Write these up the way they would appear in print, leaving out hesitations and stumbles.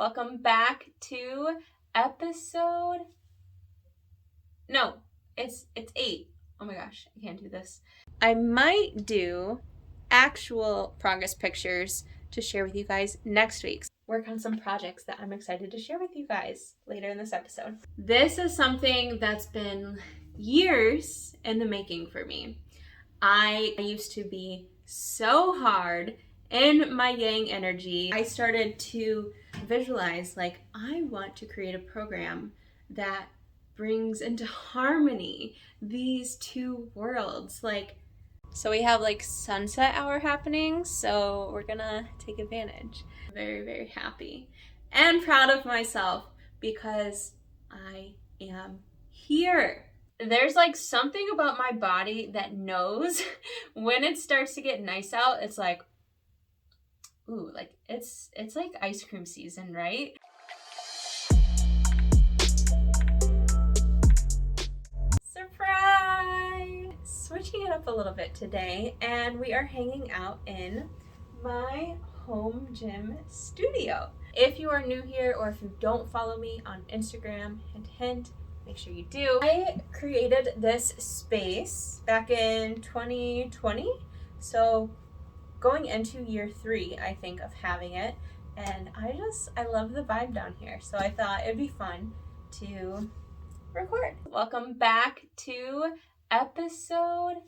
Welcome back to episode, no, it's 8. Oh my gosh, I can't do this. I might do actual progress pictures to share with you guys next week. Work on some projects that I'm excited to share with you guys later in this episode. This is something that's been years in the making for me. I used to be so hard in my yang energy. I started to visualize, like, I want to create a program that brings into harmony these two worlds. So we have like sunset hour happening, so we're gonna take advantage. I'm very, very happy and proud of myself because I am here. There's like something about my body that knows when it starts to get nice out. It's like, ooh, like it's like ice cream season, right? Surprise! Switching it up a little bit today, and we are hanging out in my home gym studio. If you are new here or if you don't follow me on Instagram, hint, hint, make sure you do. I created this space back in 2020, so going into year 3, I think, of having it, and I love the vibe down here, so I thought it'd be fun to record. Welcome back to episode,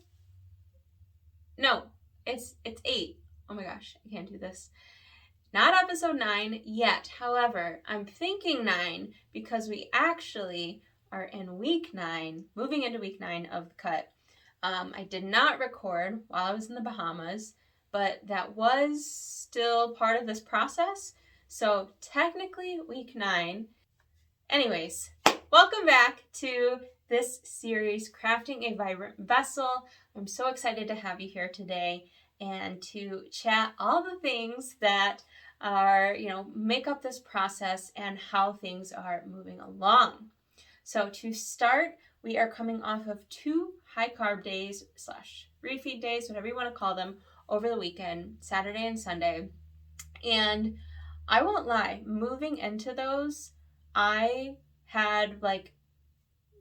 no, it's 8. Oh my gosh, I can't do this. Not episode 9 yet. However, I'm thinking 9 because we actually are in week 9, moving into week 9 of the cut. I did not record while I was in the Bahamas, but that was still part of this process. So technically week 9. Anyways, welcome back to this series, Crafting a Vibrant Vessel. I'm so excited to have you here today and to chat all the things that are, make up this process and how things are moving along. So to start, we are coming off of 2 high carb days / refeed days, whatever you want to call them, over the weekend, Saturday and Sunday. And I won't lie, moving into those, I had like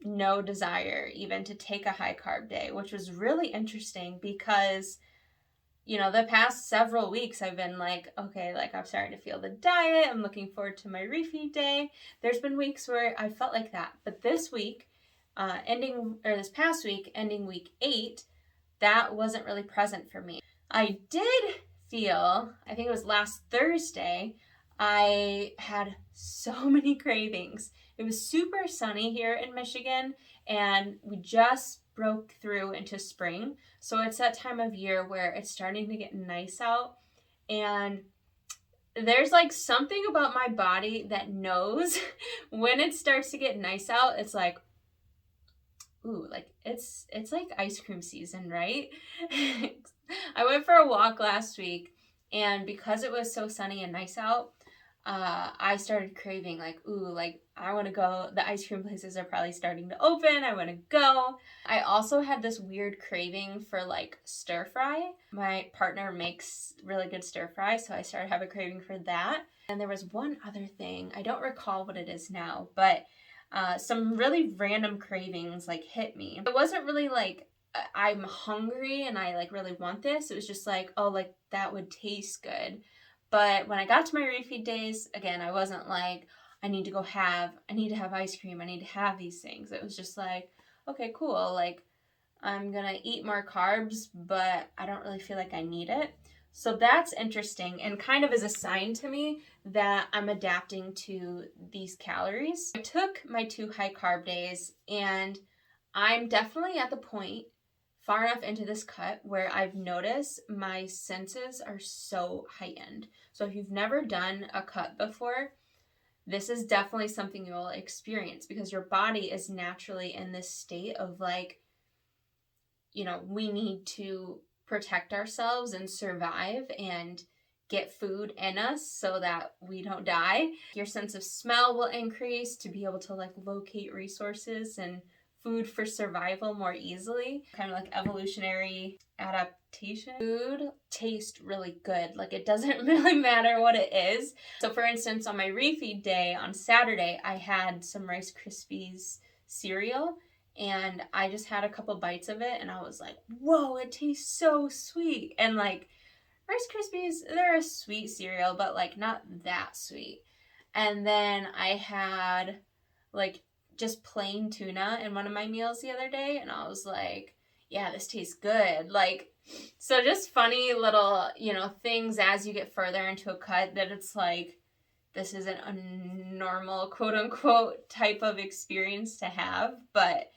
no desire even to take a high carb day, which was really interesting because the past several weeks I've been like, okay, like I'm starting to feel the diet. I'm looking forward to my refeed day. There's been weeks where I felt like that. But this week, this past week, ending week 8, that wasn't really present for me. I did feel, I think it was last Thursday, I had so many cravings. It was super sunny here in Michigan, and we just broke through into spring. So it's that time of year where it's starting to get nice out, and there's like something about my body that knows when it starts to get nice out. It's like, ooh, like it's like ice cream season, right? I went for a walk last week, and because it was so sunny and nice out, I started craving like, ooh, like I want to go. The ice cream places are probably starting to open. I want to go. I also had this weird craving for like stir fry. My partner makes really good stir fry, so I started having a craving for that. And there was one other thing. I don't recall what it is now, but some really random cravings like hit me. It wasn't really like I'm hungry and I like really want this. It was just like, oh, like that would taste good. But when I got to my refeed days, again, I wasn't like, I need to have ice cream. I need to have these things. It was just like, okay, cool. Like I'm going to eat more carbs, but I don't really feel like I need it. So that's interesting and kind of is a sign to me that I'm adapting to these calories. I took my 2 high carb days, and I'm definitely at the point far enough into this cut where I've noticed my senses are so heightened. So if you've never done a cut before, this is definitely something you'll experience because your body is naturally in this state of like, we need to protect ourselves and survive and get food in us so that we don't die. Your sense of smell will increase to be able to like locate resources and food for survival more easily. Kind of like evolutionary food tastes really good. Like, it doesn't really matter what it is. So for instance, on my refeed day on Saturday, I had some Rice Krispies cereal, and I just had a couple bites of it, and I was like, whoa, it tastes so sweet. And like, Rice Krispies, they're a sweet cereal, but like not that sweet. And then I had like just plain tuna in one of my meals the other day, and I was like, yeah, this tastes good. Like, so just funny little, things as you get further into a cut, that it's like, this isn't a normal, quote unquote, type of experience to have, but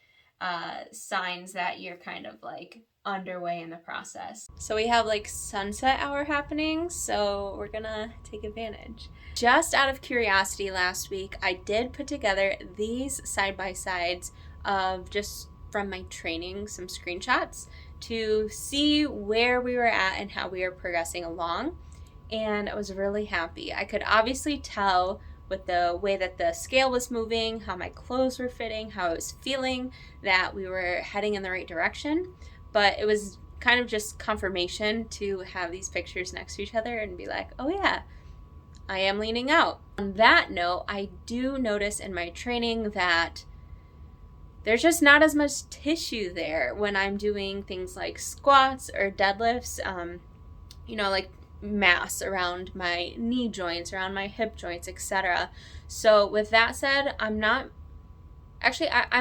signs that you're kind of like underway in the process. So we have like sunset hour happening, so we're gonna take advantage. Just out of curiosity, last week I did put together these side-by-sides of just from my training, some screenshots to see where we were at and how we were progressing along, and I was really happy. I could obviously tell with the way that the scale was moving, how my clothes were fitting, how I was feeling, that we were heading in the right direction. But it was kind of just confirmation to have these pictures next to each other and be like, oh yeah, I am leaning out. On that note, I do notice in my training that there's just not as much tissue there when I'm doing things like squats or deadlifts, like mass around my knee joints, around my hip joints, etc. So with that said, I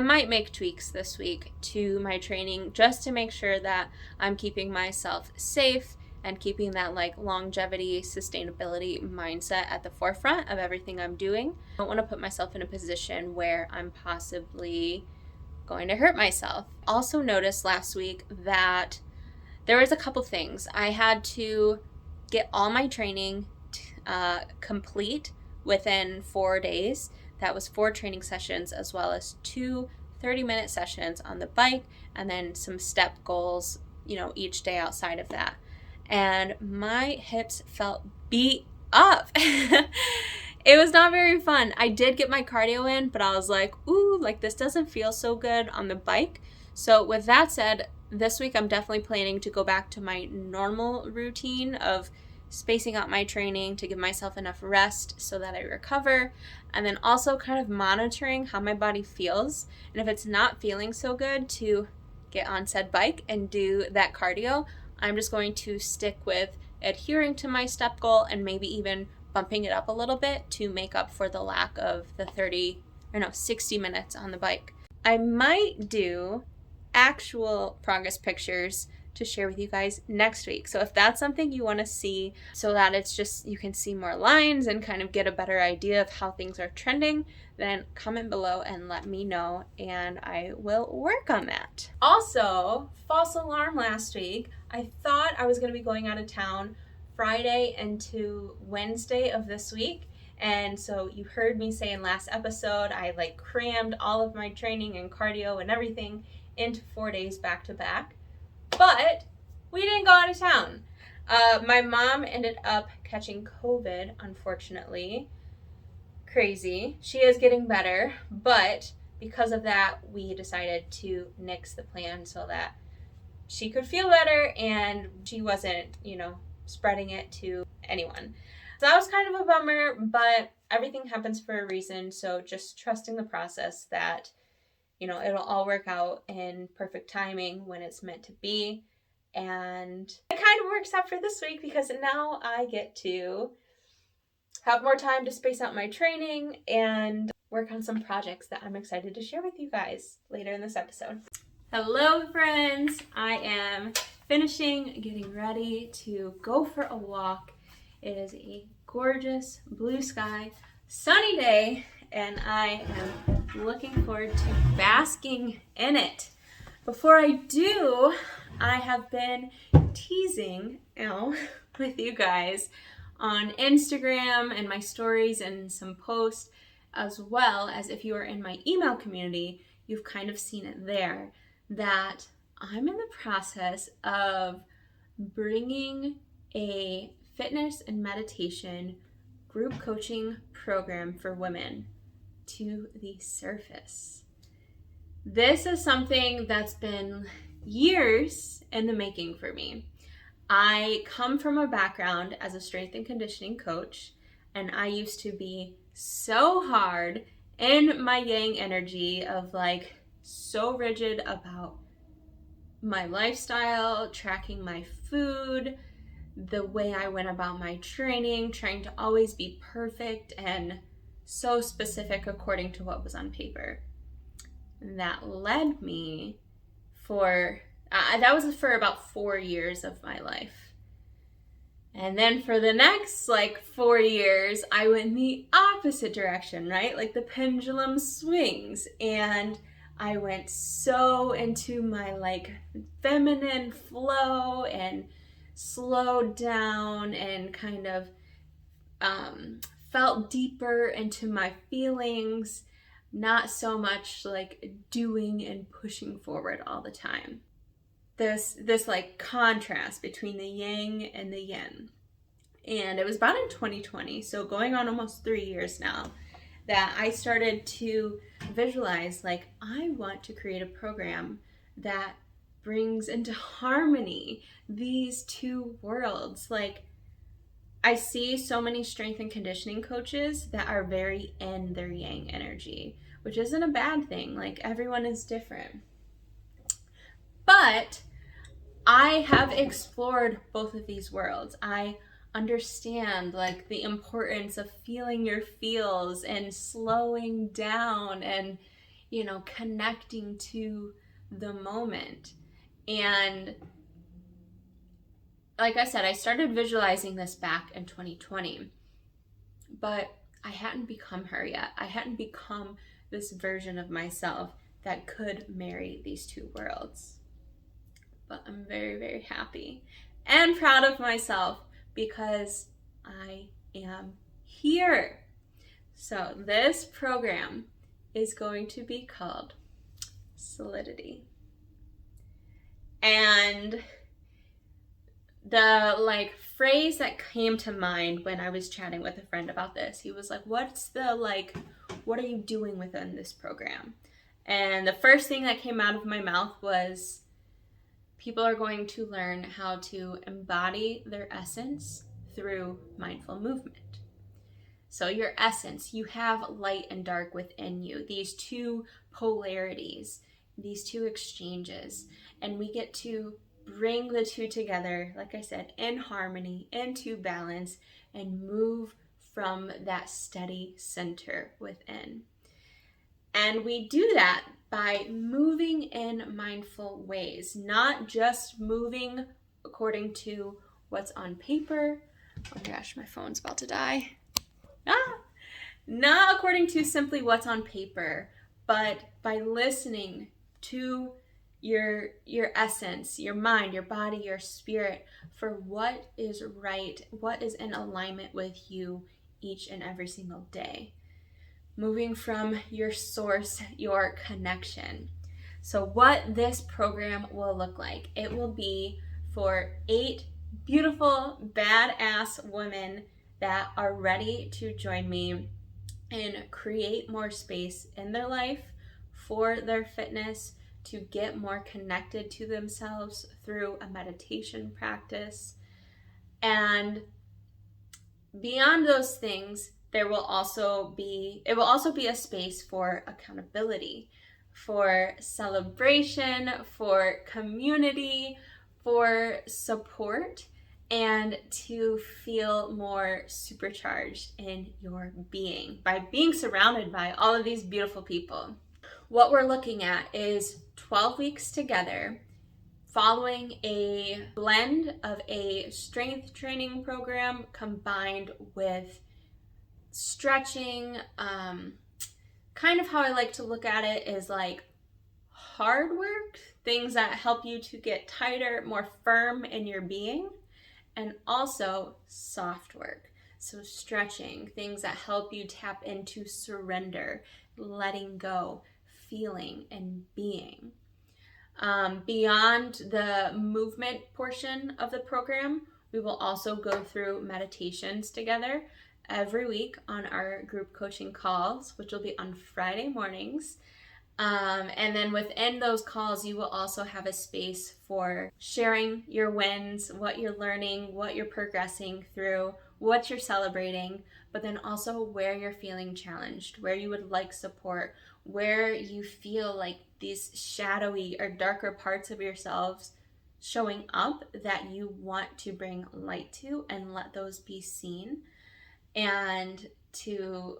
might make tweaks this week to my training just to make sure that I'm keeping myself safe and keeping that like longevity, sustainability mindset at the forefront of everything I'm doing. I don't want to put myself in a position where I'm possibly going to hurt myself. Also noticed last week that there was a couple things. I had to get all my training complete within 4 days. That was 4 training sessions, as well as 2 30-minute sessions on the bike, and then some step goals, each day outside of that. And my hips felt beat up. It was not very fun. I did get my cardio in, but I was like, ooh, like this doesn't feel so good on the bike. So with that said, this week I'm definitely planning to go back to my normal routine of spacing out my training to give myself enough rest so that I recover, and then also kind of monitoring how my body feels. And if it's not feeling so good to get on said bike and do that cardio, I'm just going to stick with adhering to my step goal and maybe even bumping it up a little bit to make up for the lack of the 60 minutes on the bike. I might do actual progress pictures to share with you guys next week. So if that's something you want to see, so that it's just you can see more lines and kind of get a better idea of how things are trending, then comment below and let me know, and I will work on that. Also, false alarm last week. I thought I was going to be going out of town Friday into Wednesday of this week. And so you heard me say in last episode, I like crammed all of my training and cardio and everything into 4 days back to back. But we didn't go out of town. My mom ended up catching COVID, unfortunately. Crazy. She is getting better, but because of that, we decided to nix the plan so that she could feel better and she wasn't, spreading it to anyone. So that was kind of a bummer, but everything happens for a reason. So just trusting the process that it'll all work out in perfect timing when it's meant to be. And it kind of works out for this week because now I get to have more time to space out my training and work on some projects that I'm excited to share with you guys later in this episode. Hello, friends. I am finishing getting ready to go for a walk. It is a gorgeous blue sky, sunny day, and I am looking forward to basking in it. Before I do, I have been teasing with you guys on Instagram and my stories and some posts, as well as if you are in my email community, you've kind of seen it there, that I'm in the process of bringing a fitness and meditation group coaching program for women to the surface. This is something that's been years in the making for me. I come from a background as a strength and conditioning coach, and I used to be so hard in my yang energy of like so rigid about my lifestyle, tracking my food, the way I went about my training, trying to always be perfect and so specific according to what was on paper. That led me that was for about 4 years of my life. And then for the next like 4 years, I went in the opposite direction, right? Like the pendulum swings, and I went so into my like feminine flow and slowed down and kind of felt deeper into my feelings, not so much like doing and pushing forward all the time. This like contrast between the yang and the yin. And it was about in 2020, so going on almost 3 years now, that I started to visualize like I want to create a program that brings into harmony these two worlds. Like I see so many strength and conditioning coaches that are very in their yang energy, which isn't a bad thing. Like everyone is different. But I have explored both of these worlds. I understand like the importance of feeling your feels and slowing down and, you know, connecting to the moment. And like I said, I started visualizing this back in 2020, but I hadn't become her yet. I hadn't become this version of myself that could marry these two worlds. But I'm very, very happy and proud of myself because I am here. So this program is going to be called Solidity. And the like phrase that came to mind when I was chatting with a friend about this, he was like, what are you doing within this program? And the first thing that came out of my mouth was, people are going to learn how to embody their essence through mindful movement. So your essence, you have light and dark within you, these two polarities, these two exchanges, and we get to bring the two together, like I said, in harmony, into balance, and move from that steady center within. And we do that by moving in mindful ways, not just moving according to what's on paper. Oh my gosh, my phone's about to die. Not according to simply what's on paper, but by listening to your essence, your mind, your body, your spirit, for what is right, what is in alignment with you each and every single day. Moving from your source, your connection. So what this program will look like, it will be for 8 beautiful, badass women that are ready to join me and create more space in their life for their fitness, to get more connected to themselves through a meditation practice. And beyond those things, it will also be a space for accountability, for celebration, for community, for support, and to feel more supercharged in your being by being surrounded by all of these beautiful people. What we're looking at is 12 weeks together, following a blend of a strength training program combined with stretching. Kind of how I like to look at it is like hard work, things that help you to get tighter, more firm in your being, and also soft work. So stretching, things that help you tap into surrender, letting go, feeling, and being. Beyond the movement portion of the program, we will also go through meditations together every week on our group coaching calls, which will be on Friday mornings. And then within those calls, you will also have a space for sharing your wins, what you're learning, what you're progressing through, what you're celebrating, but then also where you're feeling challenged, where you would like support, where you feel like these shadowy or darker parts of yourselves showing up that you want to bring light to and let those be seen, and to,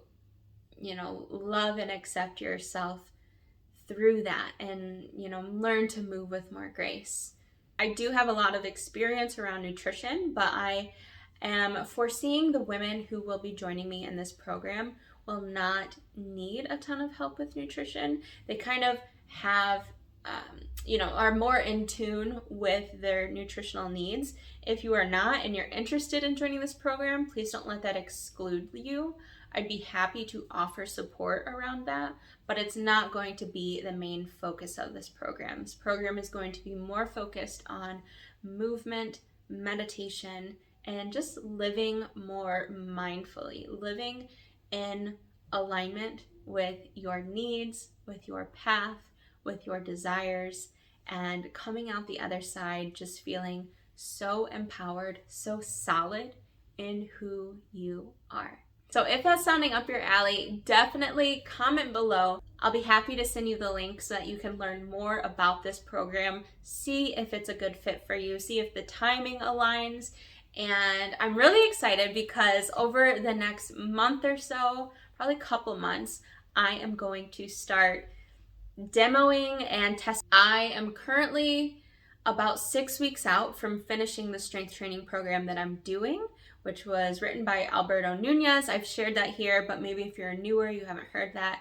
love and accept yourself through that, and learn to move with more grace. I do have a lot of experience around nutrition, but I am foreseeing the women who will be joining me in this program will not need a ton of help with nutrition. They kind of have are more in tune with their nutritional needs. If you are not and you're interested in joining this program, please don't let that exclude you. I'd be happy to offer support around that, but it's not going to be the main focus of this program. This program is going to be more focused on movement, meditation, and just living more mindfully, living in alignment with your needs, with your path, with your desires, and coming out the other side just feeling so empowered, so solid in who you are. So if that's sounding up your alley, definitely comment below. I'll be happy to send you the link so that you can learn more about this program, see if it's a good fit for you, see if the timing aligns. And I'm really excited because over the next month or so, probably a couple months, I am going to start demoing and testing. I am currently about 6 weeks out from finishing the strength training program that I'm doing, which was written by Alberto Nunez. I've shared that here, but maybe if you're newer, you haven't heard that.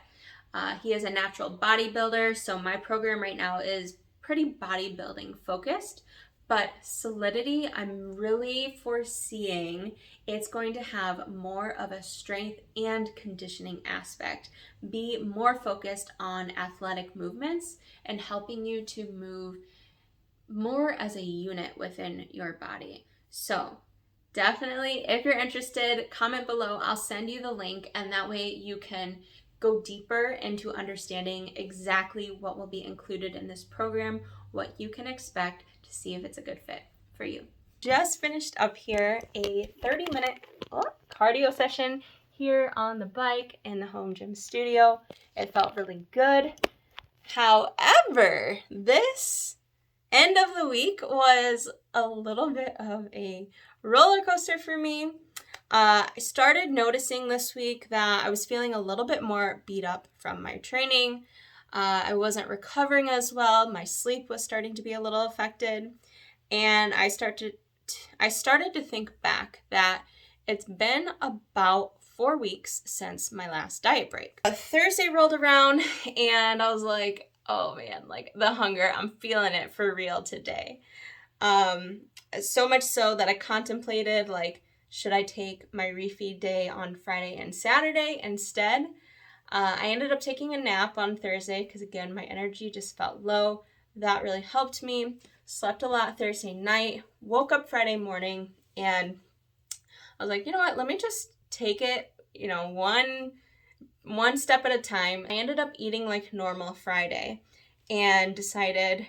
He is a natural bodybuilder, so my program right now is pretty bodybuilding focused. But Solidity, I'm really foreseeing it's going to have more of a strength and conditioning aspect, be more focused on athletic movements and helping you to move more as a unit within your body. So definitely, if you're interested, comment below. I'll send you the link, and that way you can go deeper into understanding exactly what will be included in this program, what you can expect, to see if it's a good fit for you. Just finished up here a 30-minute cardio session here on the bike in the home gym studio. It felt really good. However, this end of the week was a little bit of a roller coaster for me. I started noticing this week that I was feeling a little bit more beat up from my training. I wasn't recovering as well. My sleep was starting to be a little affected. And I started to think back that it's been about 4 weeks since my last diet break. Thursday rolled around and I was like, oh man, like the hunger, I'm feeling it for real today. So much so that I contemplated, like, should I take my refeed day on Friday and Saturday instead? I ended up taking a nap on Thursday because, again, my energy just felt low. That really helped me. Slept a lot Thursday night, woke up Friday morning, and I was like, you know what, let me just take it, one step at a time. I ended up eating like normal Friday and decided,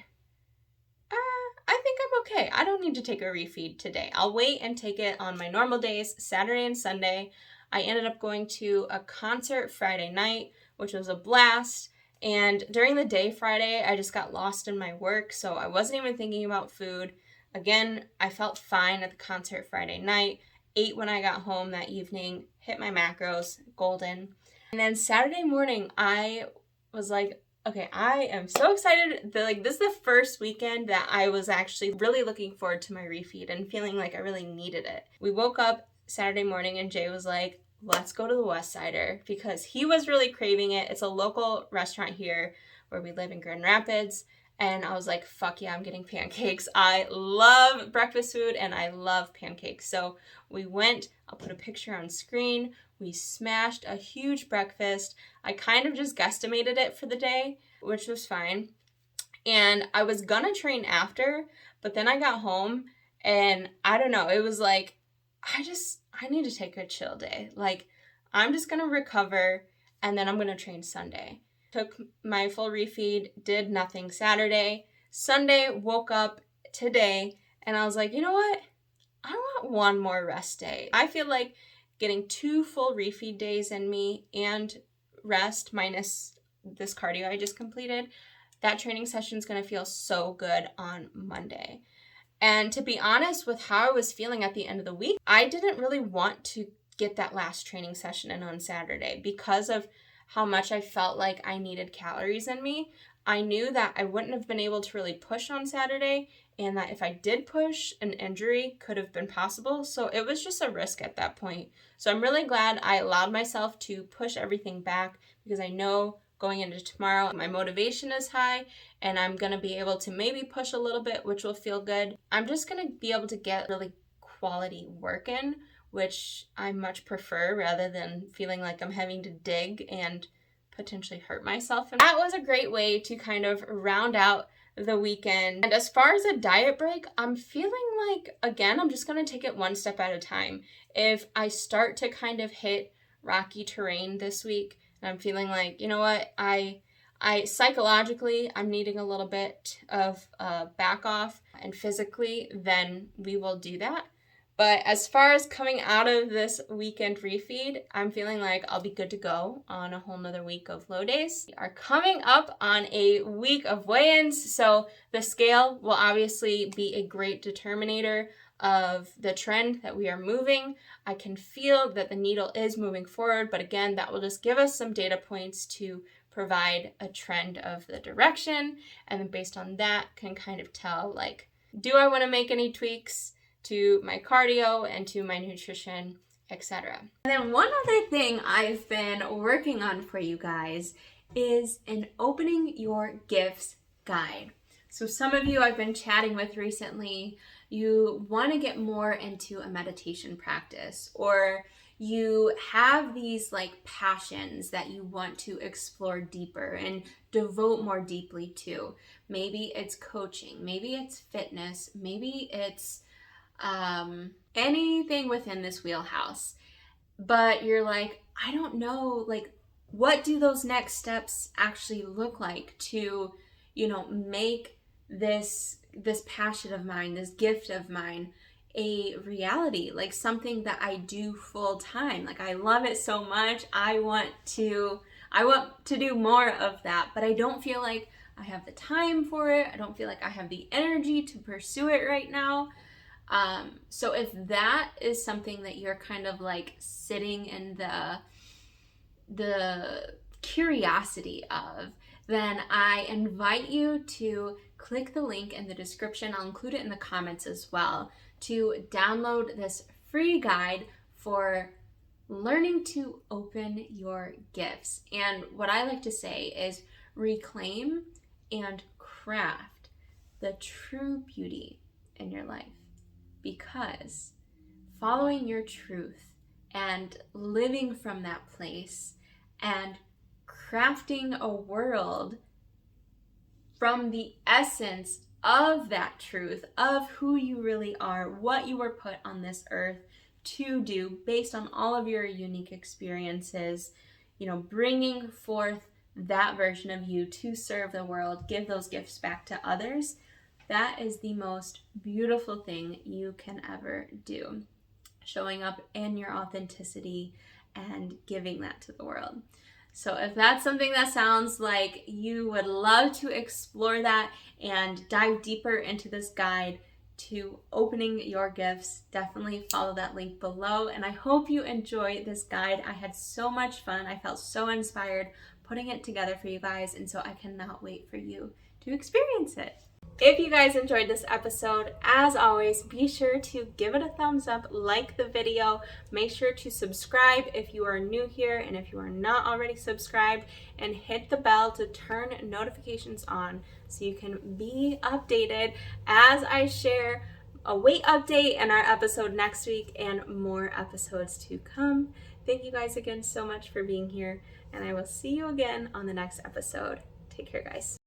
I think I'm okay. I don't need to take a refeed today. I'll wait and take it on my normal days, Saturday and Sunday. I ended up going to a concert Friday night, which was a blast. And during the day Friday, I just got lost in my work, so I wasn't even thinking about food. Again, I felt fine at the concert Friday night, ate when I got home that evening, hit my macros, golden. And then Saturday morning, I was like, okay, I am so excited that this is the first weekend that I was actually really looking forward to my refeed and feeling like I really needed it. We woke up Saturday morning and Jay was like, let's go to the West Sider, because he was really craving it. It's a local restaurant here where we live in Grand Rapids. And I was like, fuck yeah, I'm getting pancakes. I love breakfast food and I love pancakes. So we went, I'll put a picture on screen. We smashed a huge breakfast. I kind of just guesstimated it for the day, which was fine. And I was gonna train after, but then I got home and I don't know, it was like, I need to take a chill day. Like, I'm just gonna recover and then I'm gonna train Sunday. took my full refeed, did nothing Saturday. Sunday, woke up today, and I was like, you know what? I want one more rest day. I feel like getting 2 full refeed days in me and rest minus this cardio I just completed, that training session is going to feel so good on Monday. And to be honest with how I was feeling at the end of the week, I didn't really want to get that last training session in on Saturday because of how much I felt like I needed calories in me. I knew that I wouldn't have been able to really push on Saturday, and that if I did push, an injury could have been possible. So it was just a risk at that point. So I'm really glad I allowed myself to push everything back, because I know going into tomorrow, my motivation is high and I'm going to be able to maybe push a little bit, which will feel good. I'm just going to be able to get really quality work in, which I much prefer rather than feeling like I'm having to dig and potentially hurt myself. And that was a great way to kind of round out the weekend. And as far as a diet break, I'm feeling like, again, I'm just going to take it one step at a time. If I start to kind of hit rocky terrain this week, and I'm feeling like, you know what, I psychologically, I'm needing a little bit of back off, and physically, then we will do that. But as far as coming out of this weekend refeed, I'm feeling like I'll be good to go on a whole nother week of low days. We are coming up on a week of weigh-ins, so the scale will obviously be a great determinator of the trend that we are moving. I can feel that the needle is moving forward, but again, that will just give us some data points to provide a trend of the direction, and then based on that can kind of tell, like, do I want to make any tweaks to my cardio and to my nutrition, etc. And then one other thing I've been working on for you guys is an opening your gifts guide. So some of you I've been chatting with recently, you want to get more into a meditation practice, or you have these like passions that you want to explore deeper and devote more deeply to. Maybe it's coaching, maybe it's fitness, maybe it's anything within this wheelhouse, but you're like, I don't know, like, what do those next steps actually look like to, you know, make this passion of mine, this gift of mine, a reality, like something that I do full time. Like, I love it so much. I want to do more of that, but I don't feel like I have the time for it. I don't feel like I have the energy to pursue it right now. So if that is something that you're kind of like sitting in the curiosity of, then I invite you to click the link in the description. I'll include it in the comments as well, to download this free guide for learning to open your gifts. And what I like to say is reclaim and craft the true beauty in your life. Because following your truth and living from that place and crafting a world from the essence of that truth, of who you really are, what you were put on this earth to do based on all of your unique experiences, you know, bringing forth that version of you to serve the world, give those gifts back to others. That is the most beautiful thing you can ever do. Showing up in your authenticity and giving that to the world. So if that's something that sounds like you would love to explore that and dive deeper into this guide to opening your gifts, definitely follow that link below. And I hope you enjoy this guide. I had so much fun. I felt so inspired putting it together for you guys, and so I cannot wait for you to experience it. If you guys enjoyed this episode, as always, be sure to give it a thumbs up, like the video, make sure to subscribe if you are new here, and if you are not already subscribed, and hit the bell to turn notifications on so you can be updated as I share a weight update and our episode next week and more episodes to come. Thank you guys again so much for being here, and I will see you again on the next episode. Take care, guys.